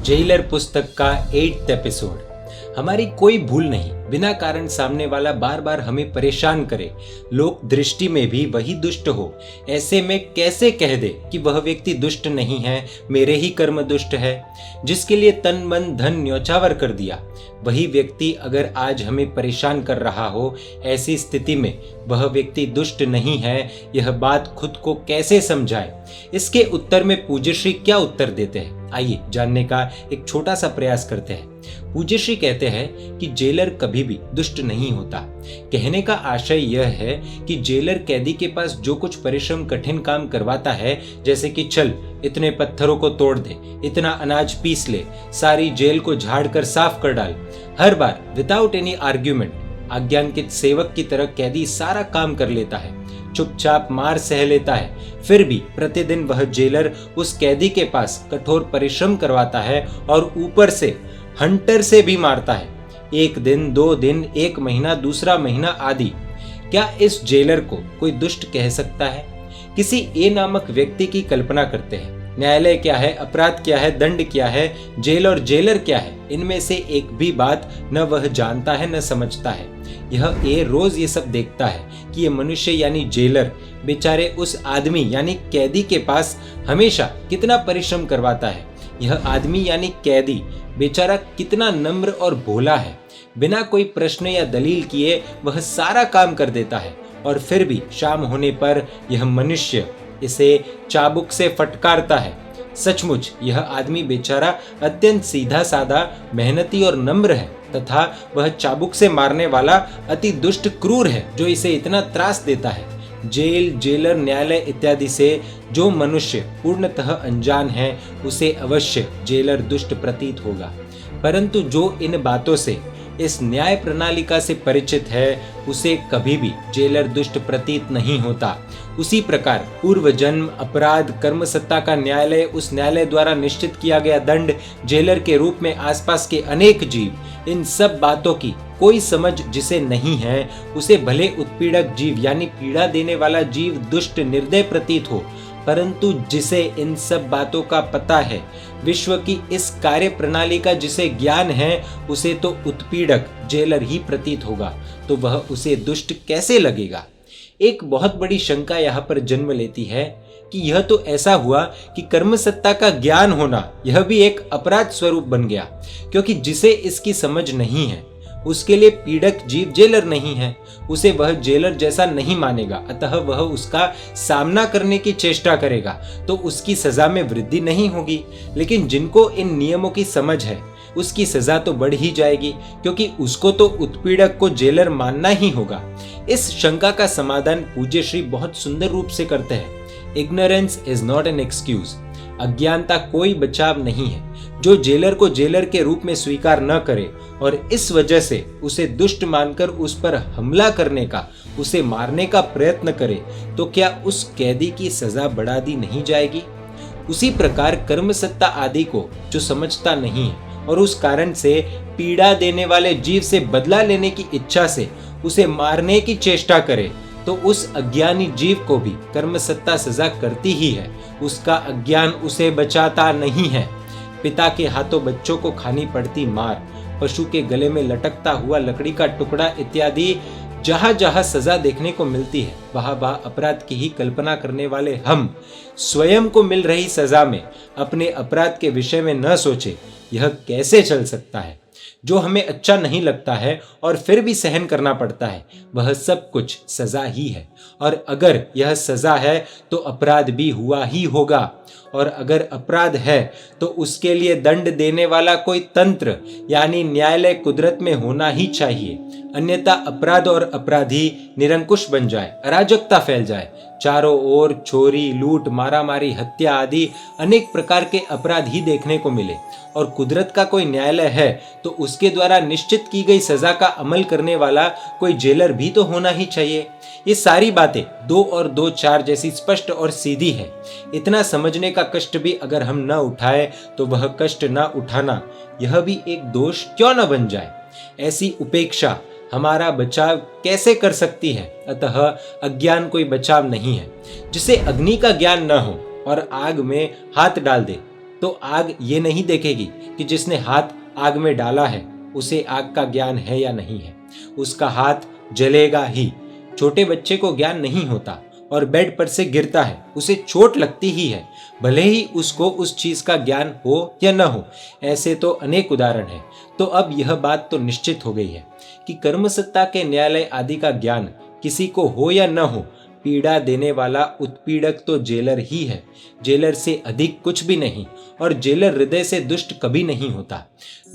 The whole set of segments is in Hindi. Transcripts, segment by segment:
जेलर पुस्तक का 8th एपिसोड। हमारी कोई भूल नहीं, बिना कारण सामने वाला बार बार हमें परेशान करे, लोक दृष्टि में भी वही दुष्ट हो, ऐसे में कैसे कह दे कि वह व्यक्ति दुष्ट नहीं है, मेरे ही कर्म दुष्ट है। जिसके लिए तन मन धन न्यौछावर कर दिया, वही व्यक्ति अगर आज हमें परेशान कर रहा हो, ऐसी स्थिति में वह व्यक्ति दुष्ट नहीं है, यह बात खुद को कैसे समझाए? इसके उत्तर में पूज्यश्री क्या उत्तर देते हैं, आइए जानने का एक छोटा सा प्रयास करते हैं। पूज्यश्री कहते हैं कि जेलर कभी भी दुष्ट नहीं होता। कहने का आशय यह है कि जेलर कैदी के पास जो कुछ परिश्रम कठिन काम करवाता है, जैसे कि चल इतने पत्थरों को तोड़ दे, इतना अनाज पीस ले, सारी जेल को झाड़ कर साफ कर डाल, हर बार विदाउट एनी आर्ग्यूमेंट आज्ञांकित सेवक की तरह कैदी सारा काम कर लेता है, चुपचाप मार सह लेता है। फिर भी प्रतिदिन वह जेलर उस कैदी के पास कठोर परिश्रम करवाता है और ऊपर से हंटर से भी मारता है। एक दिन, 2 दिन, 1 महीना, दूसरा महीना आदि। क्या इस जेलर को कोई दुष्ट कह सकता है? किसी ए नामक व्यक्ति की कल्पना करते हैं। न्यायालय क्या है, अपराध क्या है, दंड क्या है, जेल और जेलर क्या है, इनमें से एक भी बात न वह जानता है न समझता है। यह ए रोज ये सब देखता है कि ये मनुष्य यानी जेलर बेचारे उस आदमी यानी कैदी के पास हमेशा कितना परिश्रम करवाता है। यह आदमी यानी कैदी बेचारा कितना नम्र और भोला है, बिना कोई प्रश्न या दलील किए वह सारा काम कर देता है, और फिर भी शाम होने पर यह मनुष्य इसे चाबुक से फटकारता है। सचमुच यह आदमी बेचारा अत्यंत सीधा साधा, मेहनती और नम्र है, तथा वह चाबुक से मारने वाला अति दुष्ट क्रूर है जो इसे इतना त्रास देता है। जेल, जेलर, न्यायालय इत्यादि से जो मनुष्य पूर्णतः अनजान है, उसे अवश्य जेलर दुष्ट प्रतीत होगा, परंतु जो इन बातों से, इस न्याय प्रणालिका से परिचित है, उसे कभी भी जेलर दुष्ट प्रतीत नहीं होता। उसी प्रकार पूर्व जन्म, अपराध, कर्म सत्ता का न्यायालय, उस न्यायालय द्वारा निश्चित किया गया दंड, जेलर के रूप में आसपास के अनेक जीव, इन सब बातों की कोई समझ जिसे नहीं है, उसे भले उत्पीड़क जीव यानी पीड़ा देने वाला जीव दुष्ट निर्दय प्रतीत हो, परंतु जिसे इन सब बातों का पता है, विश्व की इस कार्य प्रणाली का जिसे ज्ञान है, उसे तो उत्पीड़क जेलर ही प्रतीत होगा, तो वह उसे दुष्ट कैसे लगेगा? एक बहुत बड़ी शंका यहाँ पर जन्म लेती है कि यह तो ऐसा हुआ कि कर्म सत्ता का ज्ञान होना यह भी एक अपराध स्वरूप बन गया, क्योंकि जिसे इसकी समझ नहीं है उसके लिए पीड़क जीव जेलर नहीं है, उसे वह जेलर जैसा नहीं मानेगा, अतः वह उसका सामना करने की चेष्टा करेगा, तो उसकी सजा में वृद्धि नहीं होगी। लेकिन जिनको इन नियमों की समझ है, उसकी सजा तो बढ़ ही जाएगी, क्योंकि उसको तो उत्पीड़क को जेलर मानना ही होगा। इस शंका का समाधान पूज्यश्री बहुत सुंदर रूप से करते हैं। Ignorance is not an excuse. अज्ञानता कोई बचाव नहीं है। जो जेलर को जेलर के रूप में स्वीकार न करे और इस वजह से उसे दुष्ट मानकर उस पर हमला करने का, उसे मारने का प्रयत्न करे, तो क्या उस कैदी की सजा बढ़ा दी नहीं जाएगी? उसी प्रकार कर्म सत्ता आदि को जो समझता नहीं है और उस कारण से पीड़ा देने वाले जीव से बदला लेने की इच्छा से उसे मारने की चेष्टा करे, तो उस अज्ञानी जीव को भी कर्म सत्ता सजा करती ही है। उसका अज्ञान उसे बचाता नहीं है। पिता के हाथों बच्चों को खानी पड़ती मार, पशु के गले में लटकता हुआ लकड़ी का टुकड़ा इत्यादि जहां जहां सजा देखने को मिलती है, वहां वहां अपराध की ही कल्पना करने वाले हम स्वयं को मिल रही सजा में अपने अपराध के विषय में न सोचे, यह कैसे चल सकता है? जो हमें अच्छा नहीं लगता है और फिर भी सहन करना पड़ता है, वह सब कुछ सजा ही है। और अगर यह सजा है तो अपराध भी हुआ ही होगा, और अगर अपराध है तो उसके लिए दंड देने वाला कोई तंत्र यानी न्यायालय कुदरत में होना ही चाहिए, अन्यथा अपराध और अपराधी निरंकुश बन जाए, अराजकता फैल जाए, चारों ओर चोरी, लूट, मारामारी, हत्या आदि अनेक प्रकार के अपराध ही देखने को मिले, और कुदरत का कोई न्यायालय है तो उसके द्वारा निश्चित की गई सजा का अमल करने वाला कोई जेलर भी तो होना ही चाहिए। ये सारी बातें 2 और 2 4 जैसी स्पष्ट और सीधी है। इतना समझने का कष्ट भी अगर हम न उठाए तो वह कष्ट न उठाना यह भी एक दोष क्यों न बन जाए? ऐसी उपेक्षा हमारा बचाव कैसे कर सकती है? अतः अज्ञान कोई बचाव नहीं है। जिसे अग्नि का ज्ञान न हो और आग में हाथ डाल दे, तो आग ये नहीं देखेगी कि जिसने हाथ आग में डाला है उसे आग का ज्ञान है या नहीं है। उसका हाथ जलेगा ही। छोटे बच्चे को ज्ञान नहीं होता और बेड पर से गिरता है, उसे चोट लगती ही है, भले ही उसको उस चीज का ज्ञान हो या न हो। ऐसे तो अनेक उदाहरण हैं। तो अब यह बात तो निश्चित हो गई है कि कर्मसत्ता के न्यायालय आदि का ज्ञान किसी को हो या न हो, पीड़ा देने वाला उत्पीड़क तो जेलर ही है। जेलर से अधिक कुछ भी नहीं, और जेलर हृदय से दुष्ट कभी नहीं होता।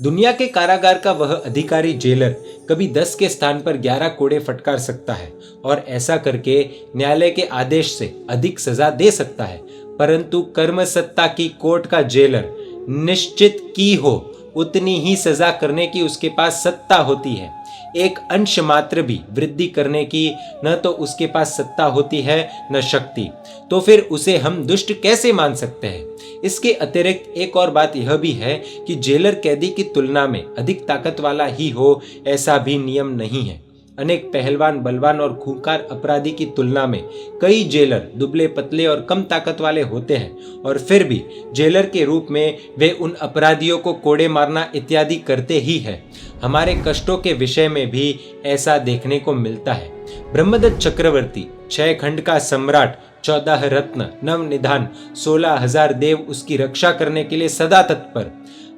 दुनिया के कारागार का वह अधिकारी जेलर कभी 10 के स्थान पर 11 कोड़े फटकार सकता है और ऐसा करके न्यायालय के आदेश से अधिक सजा दे सकता है, परंतु कर्मसत्ता की कोर्ट का जेलर निश्चित की हो उतनी ही सजा करने की उसके पास सत्ता होती है। एक अंश मात्र भी वृद्धि करने की न तो उसके पास सत्ता होती है न शक्ति। तो फिर उसे हम दुष्ट कैसे मान सकते हैं? इसके अतिरिक्त एक और बात यह भी है कि जेलर कैदी की तुलना में अधिक ताकत वाला ही हो, ऐसा भी नियम नहीं है। अनेक पहलवान, बलवान और खूंखार अपराधी की तुलना में कई जेलर दुबले पतले और कम ताकत वाले होते हैं, और फिर भी जेलर के रूप में वे उन अपराधियों को कोड़े मारना इत्यादि करते ही है। हमारे कष्टों के विषय में भी ऐसा देखने को मिलता है। ब्रह्मदत्त चक्रवर्ती 6 खंड का सम्राट, 14 रत्न, नव निधान, 16,000 देव उसकी रक्षा करने के लिए सदा तत्पर।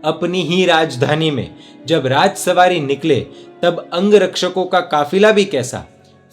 अपनी ही राजधानी में जब राजसवारी निकले तब अंगरक्षकों का काफिला भी कैसा।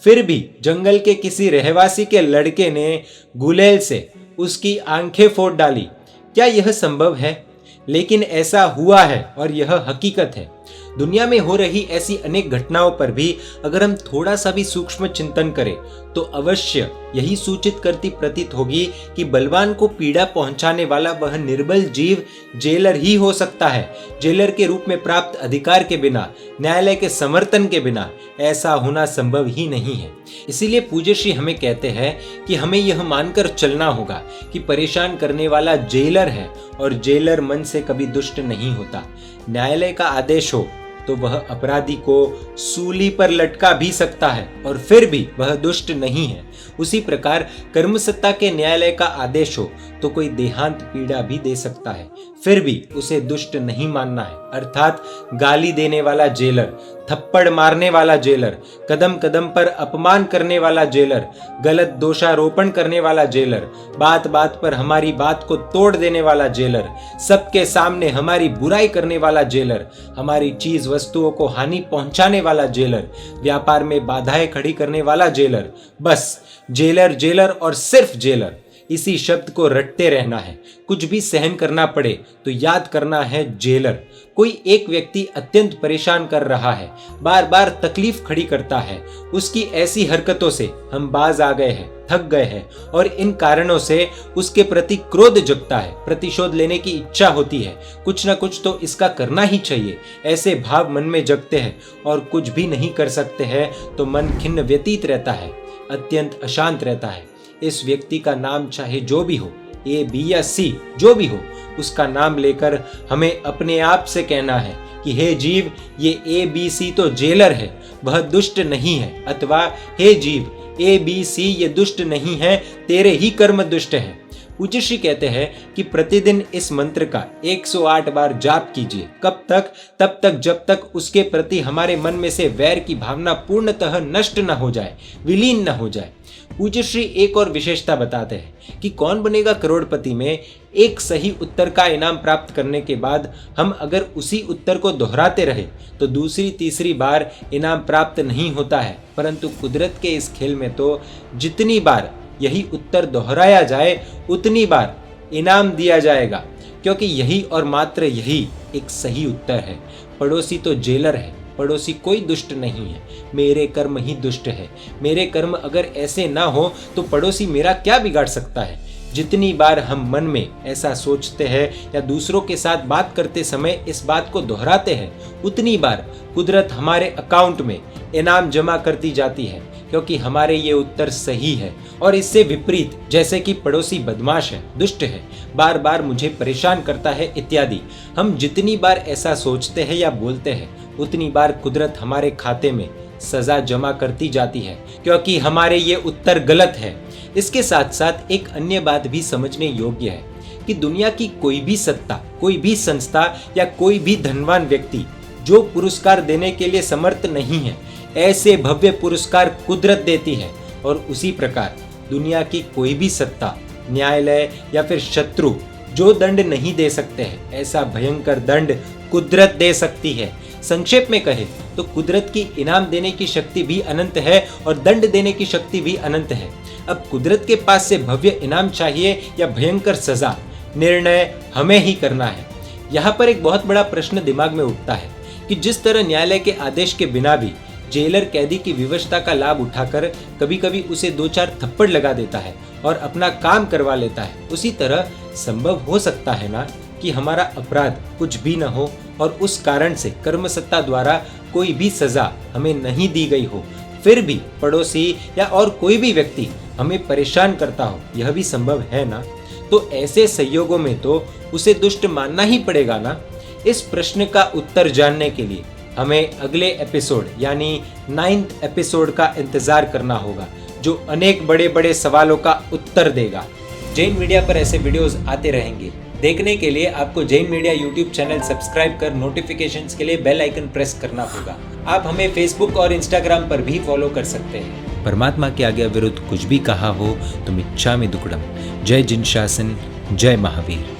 फिर भी जंगल के किसी रहवासी के लड़के ने गुलेल से उसकी आंखें फोड़ डाली। क्या यह संभव है? लेकिन ऐसा हुआ है और यह हकीकत है। दुनिया में हो रही ऐसी अनेक घटनाओं पर भी अगर हम थोड़ा सा भी सूक्ष्म चिंतन करें तो अवश्य यही सूचित करती प्रतीत होगी कि बलवान को पीड़ा पहुंचाने वाला वह निर्बल जीव जेलर ही हो सकता है। जेलर के रूप में प्राप्त अधिकार के बिना, न्यायालय के समर्थन के बिना ऐसा होना संभव ही नहीं है। इसीलिए पूज्य श्री हमें कहते हैं कि हमें यह मानकर चलना होगा कि परेशान करने वाला जेलर है और जेलर मन से कभी दुष्ट नहीं होता। न्यायालय का आदेश हो तो वह अपराधी को सूली पर लटका भी सकता है और फिर भी वह दुष्ट नहीं है। उसी प्रकार कर्मसत्ता के न्यायालय का आदेश हो तो कोई देहांत पीड़ा भी दे सकता है, फिर भी उसे दुष्ट नहीं मानना है। अर्थात गाली देने वाला जेलर, थप्पड़ मारने वाला जेलर, कदम कदम पर अपमान करने वाला जेलर, गलत दोषारोपण करने वाला जेलर, बात बात पर हमारी बात को तोड़ देने वाला जेलर, सबके सामने हमारी बुराई करने वाला जेलर, हमारी चीज वस्तुओं को हानि पहुंचाने वाला जेलर, व्यापार में बाधाएं खड़ी करने वाला जेलर, बस जेलर जेलर और सिर्फ जेलर। इसी शब्द को रटते रहना है। कुछ भी सहन करना पड़े तो याद करना है जेलर। कोई एक व्यक्ति अत्यंत परेशान कर रहा है, बार बार तकलीफ खड़ी करता है, उसकी ऐसी हरकतों से हम बाज आ गए हैं, थक गए हैं और इन कारणों से उसके प्रति क्रोध जगता है, प्रतिशोध लेने की इच्छा होती है, कुछ ना कुछ तो इसका करना ही चाहिए, ऐसे भाव मन में जगते हैं और कुछ भी नहीं कर सकते हैं तो मन खिन्न व्यतीत रहता है, अत्यंत अशांत रहता है। इस व्यक्ति का नाम चाहे जो भी हो, ए बी या सी जो भी हो, उसका नाम लेकर हमें अपने आप से कहना है कि हे जीव, ये ए बी सी तो जेलर है, वह दुष्ट नहीं है। अथवा हे जीव, ए बी सी ये दुष्ट नहीं है, तेरे ही कर्म दुष्ट हैं। पूज्य श्री कहते हैं कि प्रतिदिन इस मंत्र का 108 बार जाप कीजिए। कब तक? तब तक जब तक उसके प्रति हमारे मन में से वैर की भावना पूर्णतः नष्ट न हो जाए, विलीन न हो जाए। पूज्य श्री एक और विशेषता बताते हैं कि कौन बनेगा करोड़पति में एक सही उत्तर का इनाम प्राप्त करने के बाद हम अगर उसी उत्तर को दोहराते रहे तो दूसरी तीसरी बार इनाम प्राप्त नहीं होता है, परंतु कुदरत के इस खेल में तो जितनी बार यही उत्तर दोहराया जाए उतनी बार इनाम दिया जाएगा, क्योंकि यही और मात्र यही एक सही उत्तर है। पड़ोसी तो जेलर है, पड़ोसी कोई दुष्ट नहीं है, मेरे कर्म ही दुष्ट है। मेरे कर्म अगर ऐसे ना हो तो पड़ोसी मेरा क्या बिगाड़ सकता है। जितनी बार हम मन में ऐसा सोचते हैं या दूसरों के साथ बात करते समय इस बात को दोहराते हैं, उतनी बार कुदरत हमारे अकाउंट में इनाम जमा करती जाती है, क्योंकि हमारे ये उत्तर सही है। और इससे विपरीत, जैसे कि पड़ोसी बदमाश है, दुष्ट है, बार बार मुझे परेशान करता है इत्यादि, हम जितनी बार ऐसा सोचते हैं या बोलते हैं उतनी बार कुदरत हमारे खाते में सजा जमा करती जाती है, क्योंकि हमारे ये उत्तर गलत है। इसके साथ साथ एक अन्य बात भी समझने योग्य है कि दुनिया की कोई भी सत्ता, कोई भी संस्था या कोई भी धनवान व्यक्ति जो पुरस्कार देने के लिए समर्थ नहीं है, ऐसे भव्य पुरस्कार कुदरत देती है। और उसी प्रकार दुनिया की कोई भी सत्ता, न्यायालय या फिर शत्रु जो दंड नहीं दे सकते हैं, ऐसा भयंकर दंड कुदरत दे सकती है। संक्षेप में कहे तो कुदरत की इनाम देने की शक्ति भी अनंत है और दंड देने की शक्ति भी अनंत है। अब कुदरत के पास से भव्य इनाम चाहिए या भयंकर सजा, निर्णय हमें ही करना है। यहाँ पर एक बहुत बड़ा प्रश्न दिमाग में उठता है कि जिस तरह न्यायालय के आदेश के बिना भी जेलर कैदी की विवशता का लाभ उठाकर कभी कभी उसे 2-4 थप्पड़ लगा देता है और अपना काम करवा लेता है, उसी तरह संभव हो सकता है ना कि हमारा अपराध कुछ भी न हो और उस कारण से कर्मसत्ता द्वारा कोई भी सजा हमें नहीं दी गई हो, फिर भी पड़ोसी या और कोई भी व्यक्ति हमें परेशान करता हो, यह भी संभव है ना। तो ऐसे संयोगों में तो उसे दुष्ट मानना ही पड़ेगा ना। इस प्रश्न का उत्तर जानने के लिए हमें अगले एपिसोड यानी 9th एपिसोड का इंतजार करना होगा, जो अनेक बड़े बड़े सवालों का उत्तर देगा। जैन मीडिया पर ऐसे वीडियोस आते रहेंगे। देखने के लिए आपको Jain media YouTube channel subscribe कर नोटिफिकेशंस के लिए बेल आइकन प्रेस करना होगा। आप हमें फेसबुक और इंस्टाग्राम पर भी फॉलो कर सकते हैं। परमात्मा के आज्ञा विरुद्ध कुछ भी कहा हो तो मिच्छामि दुक्कडम। जय जिन शासन, जय महावीर।